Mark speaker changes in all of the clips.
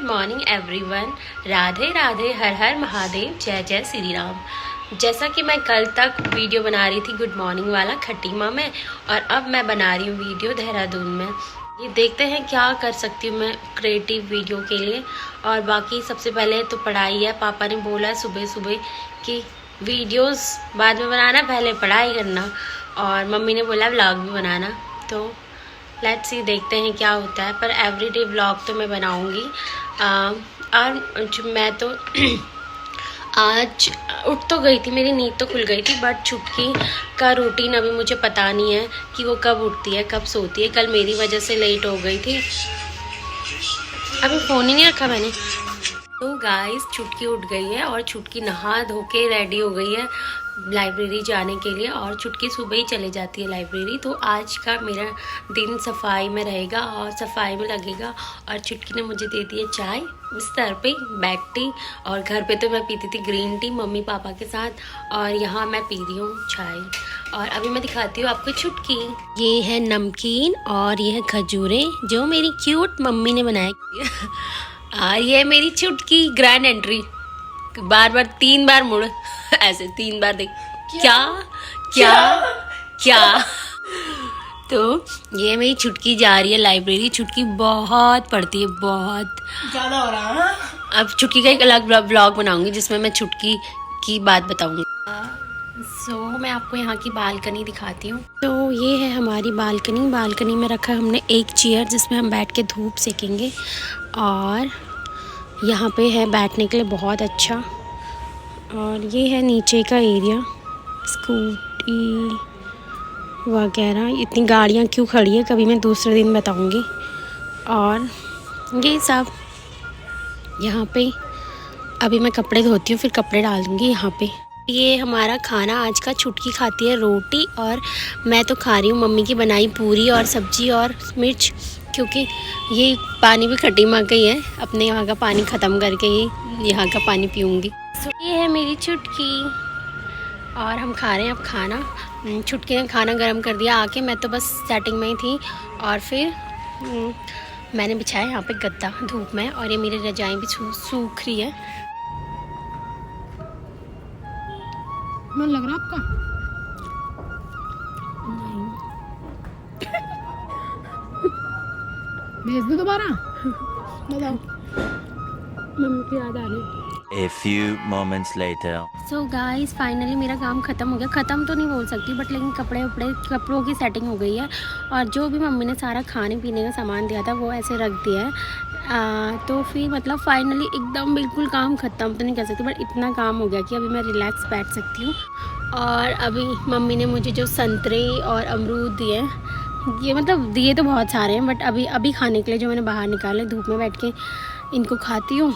Speaker 1: Morning everyone. Radhe Radhe, Har Har Mahadev, जय जय श्री राम। जैसा कि मैं कल तक वीडियो बना रही थी गुड मॉर्निंग वाला खटीमा में, और अब मैं बना रही हूँ वीडियो देहरादून में। ये देखते हैं क्या कर सकती हूँ मैं क्रिएटिव वीडियो के लिए। और बाकी सबसे पहले तो पढ़ाई है। पापा ने बोला है सुबह सुबह कि वीडियोस बाद में बनाना, पहले पढ़ाई करना। और मम्मी ने बोला व्लॉग भी बनाना। तो लेट्स सी, देखते हैं क्या होता है। पर एवरीडे व्लॉग तो मैं बनाऊंगी। और मैं तो आज उठ तो गई थी, मेरी नींद तो खुल गई थी, बट छुटकी का रूटीन अभी मुझे पता नहीं है कि वो कब उठती है कब सोती है। कल मेरी वजह से लेट हो गई थी। अभी फ़ोन ही नहीं रखा मैंने। तो गाइस, छुटकी उठ गई है और छुटकी नहा धो के रेडी हो गई है लाइब्रेरी जाने के लिए। और छुटकी सुबह ही चले जाती है लाइब्रेरी। तो आज का मेरा दिन सफाई में रहेगा और सफाई में लगेगा। और छुटकी ने मुझे दे दी है चाय बिस्तर पे बैठती। और घर पे तो मैं पीती थी ग्रीन टी मम्मी पापा के साथ, और यहाँ मैं पी रही हूँ चाय। और अभी मैं दिखाती हूँ आपको छुटकी। ये है नमकीन और ये है खजूरें जो मेरी क्यूट मम्मी ने बनाई। और ये मेरी छुटकी ग्रैंड एंट्री, बार बार 3 बार मुड़ ऐसे 3 बार देख क्या क्या क्या। तो ये मेरी छुटकी जा रही है लाइब्रेरी। छुटकी बहुत पढ़ती है, बहुत
Speaker 2: ज्यादा हो रहा है।
Speaker 1: अब छुटकी का एक अलग ब्लॉग बनाऊंगी जिसमें मैं छुटकी की बात बताऊंगी। मैं आपको यहाँ की बालकनी दिखाती हूँ। तो ये है हमारी बालकनी। बालकनी में रखा हमने एक चेयर जिसमें हम बैठ के धूप सेकेंगे। और यहाँ पे है बैठने के लिए बहुत अच्छा। और ये है नीचे का एरिया, स्कूटी वगैरह। इतनी गाड़ियाँ क्यों खड़ी है कभी मैं दूसरे दिन बताऊंगी। और ये सब यहाँ पे अभी मैं कपड़े धोती हूँ, फिर कपड़े डाल दूँगी यहाँ पे। ये हमारा खाना आज का। छुटकी खाती है रोटी और मैं तो खा रही हूँ मम्मी की बनाई पूरी और सब्जी और मिर्च, क्योंकि ये पानी भी खटीमा का ही है। अपने यहाँ का पानी ख़त्म करके ही यहाँ का पानी पीऊँगी। ये है मेरी छुटकी और हम खा रहे हैं अब खाना। छुटकी ने खाना गर्म कर दिया आके, मैं तो बस सेटिंग में ही थी। और फिर मैंने बिछाया यहाँ पे गद्दा धूप में, और ये मेरी रजाई भी सूख रही है।
Speaker 2: मन लग रहा आपका?
Speaker 1: नहीं।
Speaker 2: भेज दो दोबारा। बताओ।
Speaker 1: मम्मी की याद आ रही।
Speaker 3: A few moments later.
Speaker 1: So guys, finally मेरा काम ख़त्म हो गया। ख़त्म तो नहीं बोल सकती, बट लेकिन कपड़ों की सेटिंग हो गई है। और जो भी मम्मी ने सारा खाने पीने का सामान दिया था वो ऐसे रख दिया है। तो फिर मतलब फाइनली एकदम बिल्कुल काम ख़त्म तो नहीं कर सकती, बट इतना काम हो गया कि अभी मैं रिलैक्स बैठ सकती हूँ। और अभी मम्मी ने मुझे जो संतरे और अमरूद दिए, ये मतलब दिए तो बहुत सारे हैं, बट अभी खाने के लिए जो मैंने बाहर निकाले धूप में बैठ के इनको खाती हूँ।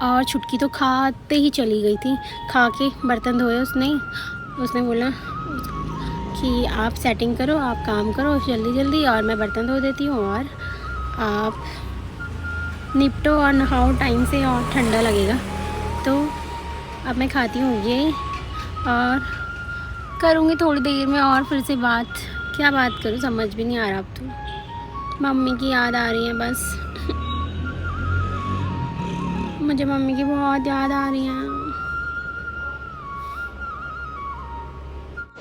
Speaker 1: और छुटकी तो खाते ही चली गई थी। खा के बर्तन धोए उसने बोला कि आप सेटिंग करो, आप काम करो जल्दी जल्दी, और मैं बर्तन धो देती हूँ और आप निपटो और नहाओ टाइम से, और ठंडा लगेगा। तो अब मैं खाती हूँ ये और करूँगी थोड़ी देर में और फिर से बात। क्या बात करूँ समझ भी नहीं आ रहा। अब तो मम्मी की याद आ रही है बस। मुझे मम्मी की बहुत याद आ रही है।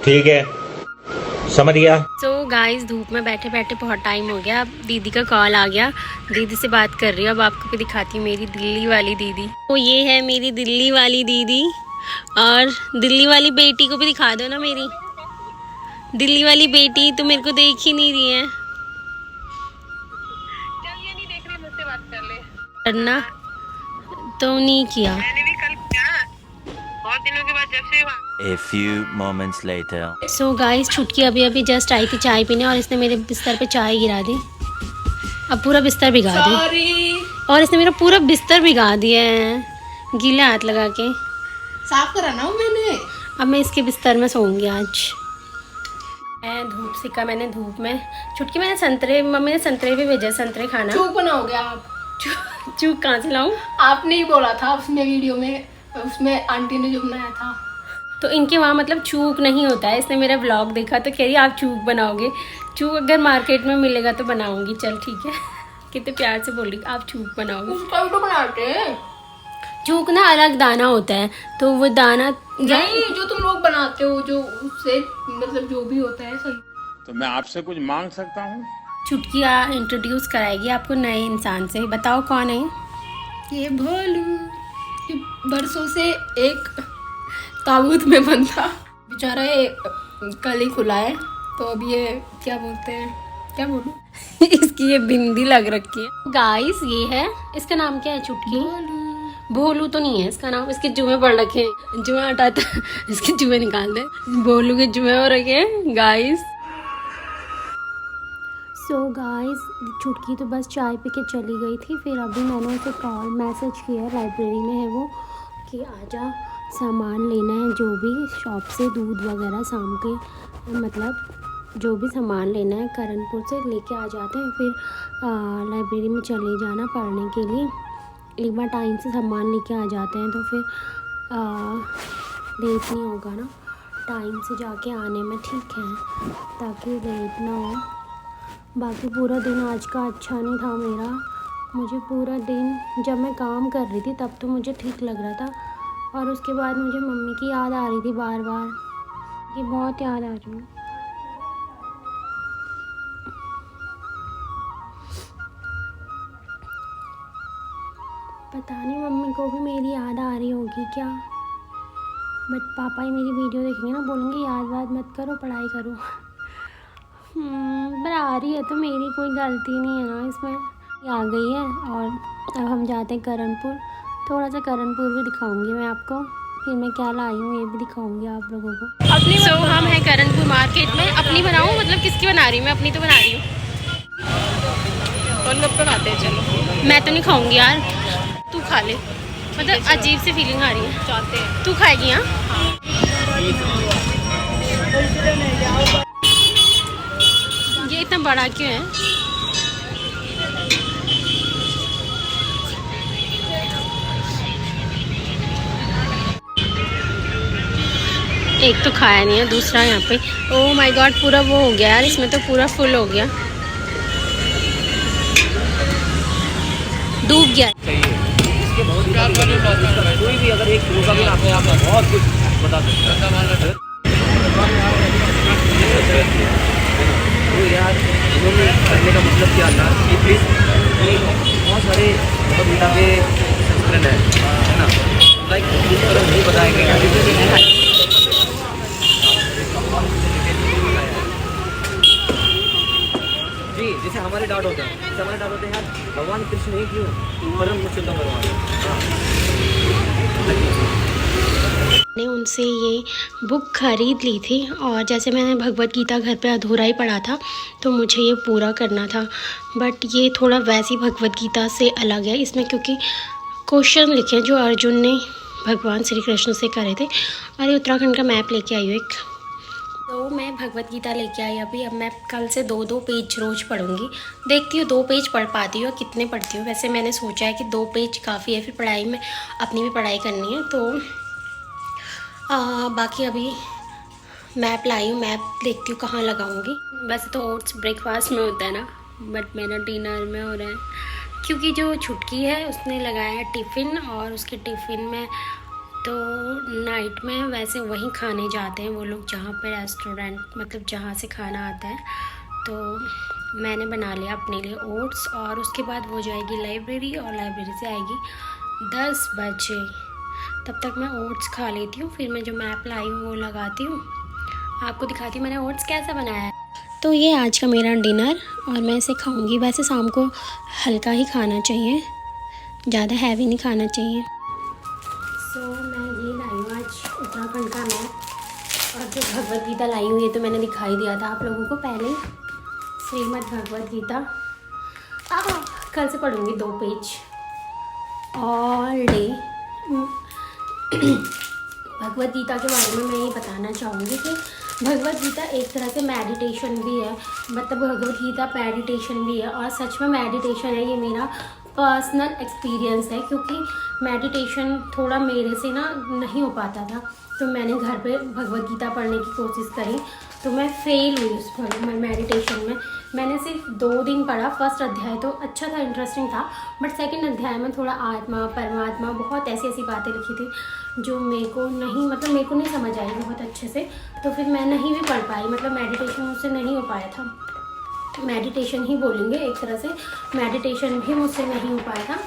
Speaker 4: ठीक है, समझ गया।
Speaker 1: So गाइस, धूप में बैठे बैठे बहुत टाइम हो गया। अब दीदी का कॉल आ गया, दीदी से बात कर रही हूँ। अब आपको भी दिखाती हूँ मेरी दिल्ली वाली दीदी। तो ये है मेरी दिल्ली वाली दीदी, और दिल्ली वाली बेटी को भी दिखा दो ना। मेरी दिल्ली वाली बेटी तो मेरे को देख ही नहीं रही है।
Speaker 2: चलिए, नहीं देख रही, मुझसे बात कर ले।
Speaker 1: करना तो नहीं किया।
Speaker 2: मैंने भी कल किया, बहुत दिनों के बाद जब से।
Speaker 3: A few moments later.
Speaker 1: So guys, छुटकी अभी जस्ट आई थी चाय पीने, और इसने मेरे बिस्तर पे चाय गिरा दी। अब पूरा बिस्तर भिगा दी, और इसने मेरा पूरा बिस्तर भिगा दिया है गीले हाथ लगा के।
Speaker 2: साफ करा ना मैंने।
Speaker 1: अब मैं इसके बिस्तर में सोऊंगी आज। मैं धूप सिक्का मैंने धूप में। छुटकी मैंने संतरे, मम्मी ने संतरे भी भेजे, संतरे खाना।
Speaker 2: चूक बनाओगे आप?
Speaker 1: चूक कहाँ से लाऊं?
Speaker 2: आपने ही बोला था उसमें वीडियो में, उसमें आंटी ने जो बनाया था।
Speaker 1: तो इनके वहाँ मतलब चूक नहीं होता है। इसने मेरा व्लॉग देखा तो कह रही आप चूक बनाओगे। चूक अगर मार्केट में मिलेगा तो बनाऊंगी। चल ठीक है। कितने प्यार से बोल रही आप चूक बनाओगे।
Speaker 2: उसका भी तो बनाते हैं।
Speaker 1: चूक ना अलग दाना होता है, तो वो दाना
Speaker 2: नहीं, जो तुम लोग बनाते हो, जो उससे मतलब जो भी होता है सही।
Speaker 5: तो मैं आपसे कुछ मांग सकता हूँ?
Speaker 1: चुटकी इंट्रोड्यूस कराएगी आपको नए इंसान से। बताओ कौन है?
Speaker 2: ये भोलू, ये बरसों से एक ताबूत में बंद था बेचारा, ये कल ही खुला है। तो अब ये क्या बोलते हैं, क्या बोलूं?
Speaker 1: इसकी ये बिंदी लग रखी है। गाइस ये है, इसका नाम क्या है? चुटकी। भोलू तो नहीं है इसका नाम, इसके जुए पड़ रखे हैं। जुए हटाता इसके जुए निकाल दे। भोलू के जुए हो रखे हैं गाइस। सो गाइस चुटकी तो बस चाय पी के चली गई थी। फिर अभी मैंने उसे कॉल मैसेज किया, लाइब्रेरी में है वो, कि आजा सामान लेना है, जो भी शॉप से दूध वगैरह शाम के मतलब जो भी सामान लेना है करणपुर से लेके आ जाते हैं। फिर लाइब्रेरी में चले जाना पढ़ने के लिए। एक बार टाइम से सामान लेके आ जाते हैं तो फिर लेट नहीं होगा ना, टाइम से जाके आने में, ठीक है, ताकि लेट ना हो। बाकी पूरा दिन आज का अच्छा नहीं था मेरा। मुझे पूरा दिन जब मैं काम कर रही थी तब तो मुझे ठीक लग रहा था, और उसके बाद मुझे मम्मी की याद आ रही थी बार बार, कि बहुत याद आ रही है। पता नहीं मम्मी को भी मेरी याद आ रही होगी क्या, बट पापा ही मेरी वीडियो देखेंगे ना, बोलेंगे याद वाद मत करो, पढ़ाई करो। पर आ रही है तो मेरी कोई गलती नहीं है ना इसमें, आ गई है। और अब हम जाते हैं करणपुर, थोड़ा सा करणपुर भी दिखाऊंगी मैं आपको, फिर मैं क्या लाई हूँ ये भी दिखाऊंगी आप लोगों को। अपनी हम हैं करणपुर मार्केट में। अपनी बनाऊँ मतलब किसकी बना रही हूँ? मैं अपनी तो बना रही हूँ। और लोग तो खाते हैं, चलो मैं तो नहीं खाऊंगी यार, तू खा ले, मतलब अजीब सी फीलिंग आ रही है। चाहते हैं तू खाएगी? हाँ ये इतना बड़ा क्यों है? एक तो खाया नहीं है, दूसरा यहाँ पे ओह माय गॉड पूरा वो हो गया यार, इसमें तो पूरा फुल हो गया, डूब गया।
Speaker 6: कोई भी अगर एक किलो का भी आपने आप बहुत कुछ बता सकते हैं। तो यार उन्होंने करने का मतलब क्या था कि प्लीज़ बहुत सारे बहुत मीठा के संस्करण है ना, लाइक इस तरह नहीं बताया गया। जी जैसे हमारे डाउट होते हैं, जैसे हमारे डाउट होते हैं यार भगवान कृष्ण ही क्यों परम पुरुषोत्तम भगवान।
Speaker 1: मैंने उनसे ये बुक खरीद ली थी, और जैसे मैंने भगवत गीता घर पे अधूरा ही पढ़ा था तो मुझे ये पूरा करना था, बट ये थोड़ा वैसी भगवत गीता से अलग है इसमें, क्योंकि क्वेश्चन लिखे हैं जो अर्जुन ने भगवान श्री कृष्ण से करे थे। और ये उत्तराखंड का मैप लेके आई हूँ एक, तो मैं भगवत गीता लेके आई अभी। अब मैं कल से 2-2 पेज रोज़ पढ़ूंगी, देखती हूँ 2 पेज पढ़ पाती हूँ, कितने पढ़ती हूँ। वैसे मैंने सोचा है कि 2 पेज काफ़ी है, फिर पढ़ाई में अपनी भी पढ़ाई करनी है, तो बाकी अभी मैप लाई हूँ, मैप देखती हूँ कहाँ लगाऊंगी। वैसे तो ओट्स ब्रेकफास्ट में होता है ना, बट मेरा डिनर में हो रहा है, क्योंकि जो छुटकी है उसने लगाया है टिफ़िन, और उसके टिफ़िन में तो नाइट में वैसे वहीं खाने जाते हैं वो लोग जहाँ पे रेस्टोरेंट मतलब जहाँ से खाना आता है। तो मैंने बना लिया अपने लिए ओट्स, और उसके बाद वो जाएगी लाइब्रेरी, और लाइब्रेरी से आएगी 10 बजे। तब तक मैं ओट्स खा लेती हूँ, फिर मैं जो मैप लाई हूँ वो लगाती हूँ, आपको दिखाती हूँ मैंने ओट्स कैसा बनाया है। तो ये आज का मेरा डिनर, और मैं इसे खाऊंगी। वैसे शाम को हल्का ही खाना चाहिए, ज़्यादा हैवी नहीं खाना चाहिए। सो मैं ये लाई हूँ आज उत्तराखंड का मैप, और जो भगवत गीता लाई हूँ ये तो मैंने दिखाई दिया था आप लोगों को पहले, श्रीमद् भगवत गीता। कल से पढ़ूंगी 2 page all day. Bhagavad Gita के बारे में मैं ये बताना चाहूँगी कि भगवत गीता एक तरह से मेडिटेशन भी है, मतलब भगवत गीता मेडिटेशन भी है, और सच में मेडिटेशन है। ये मेरा पर्सनल एक्सपीरियंस है, क्योंकि मेडिटेशन थोड़ा मेरे से ना नहीं हो पाता था, तो मैंने घर पे भगवत गीता पढ़ने की कोशिश करी, तो मैं फेल हुई उस मेडिटेशन में। मैंने सिर्फ 2 दिन पढ़ा। फर्स्ट अध्याय तो अच्छा था, इंटरेस्टिंग था, बट सेकंड अध्याय में थोड़ा आत्मा परमात्मा बहुत ऐसी ऐसी बातें लिखी थी जो मेरे को नहीं समझ आई बहुत अच्छे से। तो फिर मैं नहीं भी पढ़ पाई, मतलब मेडिटेशन मुझसे नहीं हो पाया था। मेडिटेशन ही बोलेंगे एक तरह से, मेडिटेशन भी मुझसे नहीं हो पाया था।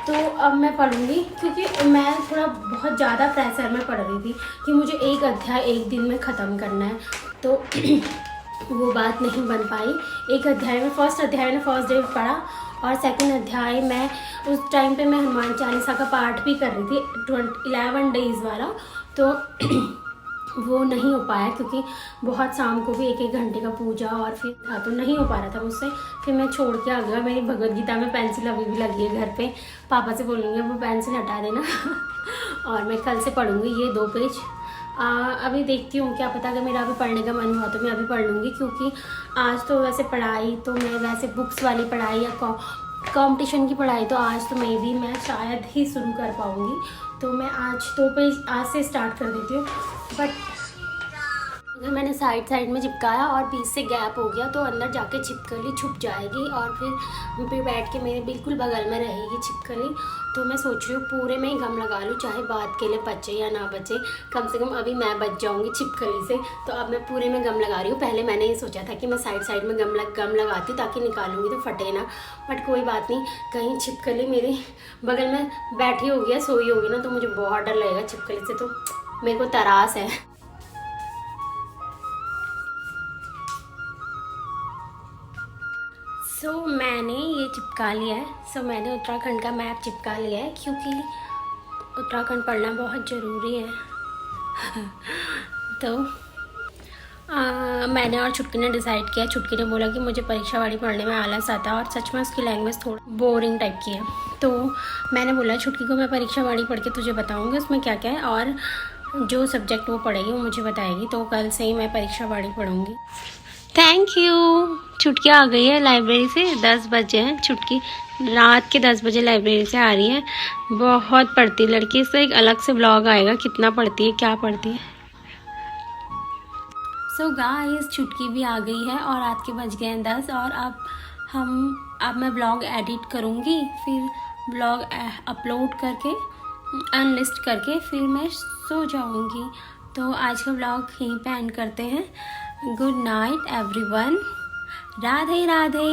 Speaker 1: तो अब मैं पढ़ूंगी, क्योंकि मैं थोड़ा बहुत ज़्यादा प्रेशर में पढ़ रही थी कि मुझे एक अध्याय एक दिन में ख़त्म करना है, तो वो बात नहीं बन पाई। एक अध्याय में, फर्स्ट अध्याय में फर्स्ट डे पढ़ा, और सेकंड अध्याय मैं उस टाइम पे मैं हनुमान चालीसा का पाठ भी कर रही थी 11 डेज़ वाला, तो वो नहीं हो पाया क्योंकि बहुत शाम को भी 1-1 घंटे का पूजा और फिर था, तो नहीं हो पा रहा था मुझसे। फिर मैं छोड़ के आ गया। मेरी भगवद गीता में पेंसिल अभी भी लगी है घर पे, पापा से बोलूँगी वो पेंसिल हटा देना और मैं कल से पढ़ूँगी ये 2 पेज। अभी देखती हूँ, क्या पता अगर मेरा अभी पढ़ने का मन हुआ तो मैं अभी पढ़ लूँगी, क्योंकि आज तो वैसे पढ़ाई तो मैं वैसे बुक्स वाली पढ़ाई या कंपटीशन की पढ़ाई तो आज तो मैं शायद ही शुरू कर पाऊँगी। तो मैं आज 2 पेज आज से स्टार्ट कर देती हूँ। बट अगर मैंने साइड में चिपकाया और बीच से गैप हो गया तो अंदर जाके छिपकली छुप जाएगी और फिर बैठ के मेरे बिल्कुल बगल में रहेगी छिपकली। तो मैं सोच रही हूँ पूरे में ही गम लगा लूँ, चाहे बात के लिए बचे या ना बचे, कम से कम अभी मैं बच जाऊँगी छिपकली से। तो अब मैं पूरे में गम लगा रही हूँ। पहले मैंने ये सोचा था कि मैं साइड में गम लगाती ताकि निकालूंगी तो फटे ना, बट कोई बात नहीं, कहीं छिपकली मेरे बगल में बैठी होगी या सोई होगी ना तो मुझे बहुत डर लगेगा छिपकली से, तो मेरे को तरास है। सो मैंने ये चिपका लिया है। मैंने उत्तराखंड का मैप चिपका लिया है क्योंकि उत्तराखंड पढ़ना बहुत ज़रूरी है तो मैंने और छुटकी ने डिसाइड किया। छुटकी ने बोला कि मुझे परीक्षावाड़ी पढ़ने में आलस आता है और सच में उसकी लैंग्वेज थोड़ा बोरिंग टाइप की है। तो मैंने बोला छुटकी को मैं परीक्षावाड़ी पढ़ के तुझे बताऊँगी उसमें क्या क्या है, और जो सब्जेक्ट वो पढ़ेगी वो मुझे बताएगी। तो कल से ही मैं परीक्षावाड़ी पढ़ूँगी। Thank you. छुटकी आ गई है लाइब्रेरी से, 10 बजे हैं। छुटकी रात के 10 बजे लाइब्रेरी से आ रही है। बहुत पढ़ती लड़की, इसका एक अलग से ब्लॉग आएगा कितना पढ़ती है, क्या पढ़ती है। सो गाइस, छुटकी भी आ गई है और रात के बज गए हैं 10 और अब मैं ब्लॉग एडिट करूँगी, फिर ब्लॉग अपलोड करके अनलिस्ट करके फिर मैं सो जाऊँगी। तो आज का ब्लॉग यहीं पे एंड करते हैं। Good night everyone. Radhe Radhe.